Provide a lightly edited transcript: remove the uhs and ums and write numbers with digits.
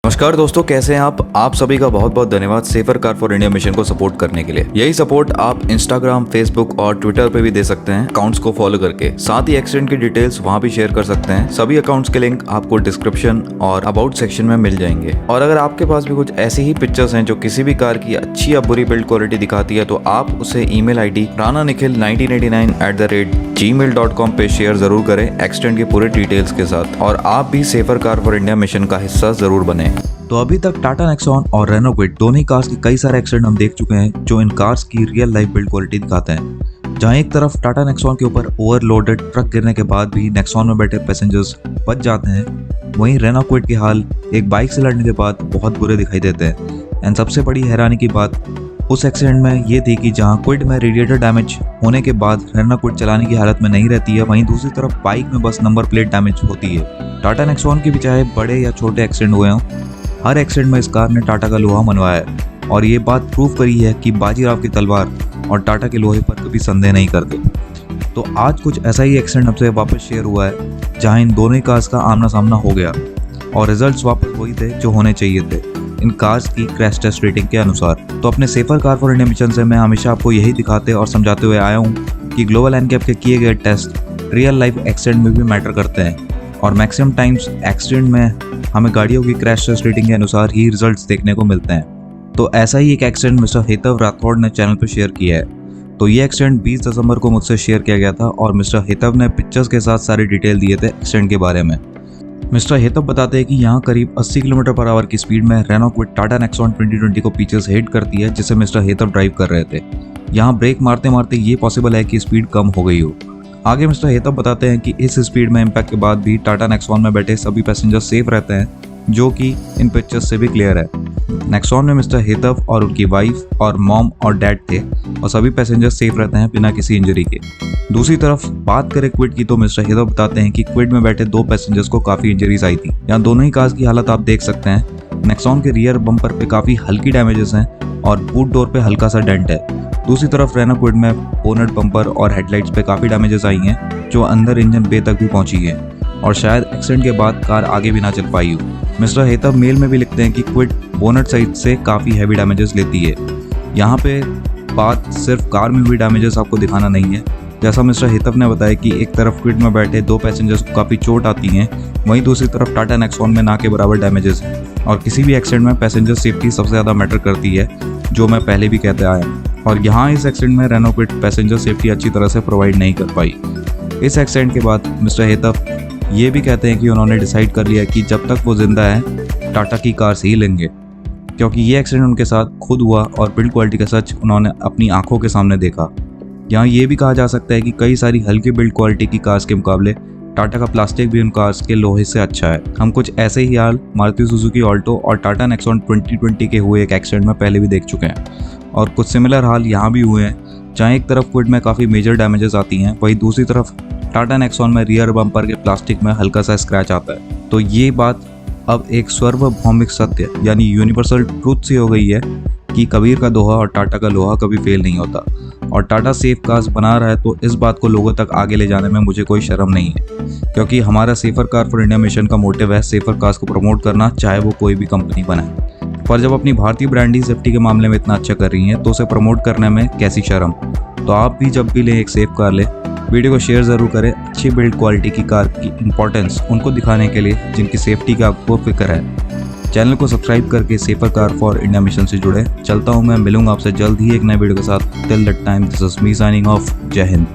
नमस्कार दोस्तों, कैसे हैं आप सभी का बहुत बहुत धन्यवाद safer car for India mission को सपोर्ट करने के लिए। यही सपोर्ट आप इंस्टाग्राम, फेसबुक और ट्विटर पे भी दे सकते हैं अकाउंट्स को फॉलो करके। साथ ही एक्सीडेंट की डिटेल्स वहां भी शेयर कर सकते हैं। सभी अकाउंट्स के लिंक आपको डिस्क्रिप्शन और अबाउट सेक्शन में मिल जाएंगे। और अगर आपके पास भी कुछ ऐसी ही पिक्चर्स हैं जो किसी भी कार की अच्छी या बुरी बिल्ड क्वालिटी दिखाती है, तो आप उसे ईमेल आईडी rananikhil1989@gmail.com पे शेयर जरूर करें एक्सीडेंट के पूरे डिटेल्स के साथ। और आप भी safer car for India mission का हिस्सा जरूर बने। तो अभी तक टाटा नेक्सॉन और रेनो क्विड दोनों ही कार्स की कई सारे एक्सीडेंट हम देख चुके हैं जो इन कार्स की रियल लाइफ बिल्ड क्वालिटी दिखाते हैं। जहां एक तरफ टाटा नेक्सॉन के ऊपर ओवरलोडेड ट्रक गिरने के बाद भी नेक्सॉन में बैठे पैसेंजर्स बच जाते हैं, वहीं रेनो क्विड के हाल एक बाइक से लड़ने के बाद बहुत बुरे दिखाई देते हैं। एंड सबसे बड़ी हैरानी की बात उस एक्सीडेंट में ये थी कि जहां क्विड में रेडिएटर डैमेज होने के बाद रेनो क्विड चलाने की हालत में नहीं रहती है, वहीं दूसरी तरफ बाइक में बस नंबर प्लेट डैमेज होती है। टाटा नेक्सॉन की भी चाहे बड़े या छोटे एक्सीडेंट हुए हों, हर एक्सीडेंट में इस कार ने टाटा का लोहा मनवाया है और ये बात प्रूव करी है कि बाजीराव की तलवार और टाटा के लोहे पर कभी संदेह नहीं करते। तो आज कुछ ऐसा ही एक्सीडेंट हमसे वापस शेयर हुआ है जहां इन दोनों ही कार्स का आमना सामना हो गया और रिजल्ट्स वापस वही थे जो होने चाहिए थे इन कार्स की क्रैश टेस्ट रेटिंग के अनुसार। तो अपने safer car for India mission से मैं हमेशा आपको यही दिखाते और समझाते हुए आया हूँ कि ग्लोबल एनकैप के किए गए टेस्ट रियल लाइफ एक्सीडेंट में भी मैटर करते हैं और मैक्सिमम टाइम्स एक्सीडेंट में हमें गाड़ियों की क्रैश टेस्ट रेटिंग के अनुसार ही रिजल्ट्स देखने को मिलते हैं। तो ऐसा ही एक एक्सीडेंट मिस्टर हेतव राठौड़ ने चैनल पर शेयर किया है। तो ये एक्सीडेंट 20 दिसंबर को मुझसे शेयर किया गया था और मिस्टर हेतव ने पिक्चर्स के साथ सारी डिटेल दिए थे एक्सीडेंट के बारे में। मिस्टर हेतव बताते हैं कि यहाँ करीब 80 किलोमीटर पर आवर की स्पीड में रेनो क्विड टाटा नेक्सॉन 2020 को पीछे से हिट करती है, जिसे मिस्टर हेतव ड्राइव कर रहे थे। यहाँ ब्रेक मारते मारते ये पॉसिबल है कि स्पीड कम हो गई हो। आगे मिस्टर हेतव बताते हैं कि इस स्पीड में इम्पैक्ट के बाद भी टाटा नेक्सॉन में बैठे सभी पैसेंजर सेफ रहते हैं, जो कि इन पिक्चर्स से भी क्लियर है। नेक्सॉन में मिस्टर हेतव और उनकी वाइफ और मॉम और डैड थे और सभी पैसेंजर सेफ रहते हैं बिना किसी इंजरी के। दूसरी तरफ बात करें क्विड की, तो मिस्टर हेतव बताते हैं कि क्विड में बैठे 2 पैसेंजर्स को काफ़ी इंजरीज आई थी। यहाँ दोनों ही कार्स की हालत आप देख सकते हैं। नेक्सॉन के रियर बम्पर पे काफ़ी हल्की डैमेजेस हैं और बूट डोर पे हल्का सा डेंट है। दूसरी तरफ रेनो क्विड में बोनट, बम्पर और हेडलाइट्स पे काफ़ी डैमेजेस आई हैं जो अंदर इंजन बे तक भी पहुंची है और शायद एक्सीडेंट के बाद कार आगे भी ना चल पाई हो। मिस्टर हेतव मेल में भी लिखते हैं कि क्विड बोनट साइड से काफ़ी हैवी डैमेजेस लेती है। यहाँ पे बात सिर्फ कार में हुई डैमेजेस आपको दिखाना नहीं है। जैसा मिस्टर हेतव ने बताया कि एक तरफ क्विड में बैठे 2 पैसेंजर्स को काफ़ी चोट आती हैं, वहीं दूसरी तरफ टाटा नेक्सॉन में ना के बराबर डैमेजेस हैं। और किसी भी एक्सीडेंट में पैसेंजर सेफ्टी सबसे ज़्यादा मैटर करती है, जो मैं पहले भी कहते आया हूँ। और यहाँ इस एक्सीडेंट में रेनो क्विड पैसेंजर सेफ्टी अच्छी तरह से प्रोवाइड नहीं कर पाई। इस एक्सीडेंट के बाद मिस्टर हेतव ये भी कहते हैं कि उन्होंने डिसाइड कर लिया कि जब तक वो जिंदा है टाटा की कार से ही लेंगे, क्योंकि ये एक्सीडेंट उनके साथ खुद हुआ और बिल्ड क्वालिटी का सच उन्होंने अपनी आंखों के सामने देखा। यहाँ ये भी कहा जा सकता है कि कई सारी हल्की बिल्ड क्वालिटी की कार्स के मुकाबले टाटा का प्लास्टिक भी उन कार्स के लोहे से अच्छा है। हम कुछ ऐसे ही हाल मारुति सुजुकी ऑल्टो और टाटा नेक्सॉन 2020 के हुए एक एक्सीडेंट में पहले भी देख चुके हैं और कुछ सिमिलर हाल यहाँ भी हुए हैं, जहाँ एक तरफ क्विड में काफ़ी मेजर डैमेजेस आती हैं, वहीं दूसरी तरफ टाटा नेक्सॉन में रियर बम्पर के प्लास्टिक में हल्का सा स्क्रैच आता है। तो ये बात अब एक सार्वभौमिक सत्य यानी यूनिवर्सल ट्रूथ सी हो गई है कि कबीर का दोहा और टाटा का लोहा कभी फेल नहीं होता और टाटा सेफ कार्स बना रहा है, तो इस बात को लोगों तक आगे ले जाने में मुझे कोई शर्म नहीं है, क्योंकि हमारा safer car for India mission का मोटिव है सेफर कार्स को प्रमोट करना, चाहे वो कोई भी कंपनी बनाए। पर जब अपनी भारतीय ब्रांड ही सेफ्टी के मामले में इतना अच्छा कर रही है तो उसे प्रमोट करने में कैसी शर्म। तो आप भी जब भी लें एक सेफ कार लें, वीडियो को शेयर ज़रूर करें। अच्छी बिल्ड क्वालिटी की कार की इंपॉर्टेंस उनको दिखाने के लिए जिनकी सेफ्टी का आपको फिक्र है। चैनल को सब्सक्राइब करके safer car for India mission से जुड़े। चलता हूँ मैं, मिलूंगा आपसे जल्द ही एक नए वीडियो के साथ। Till that time, this is me signing off. जय हिंद।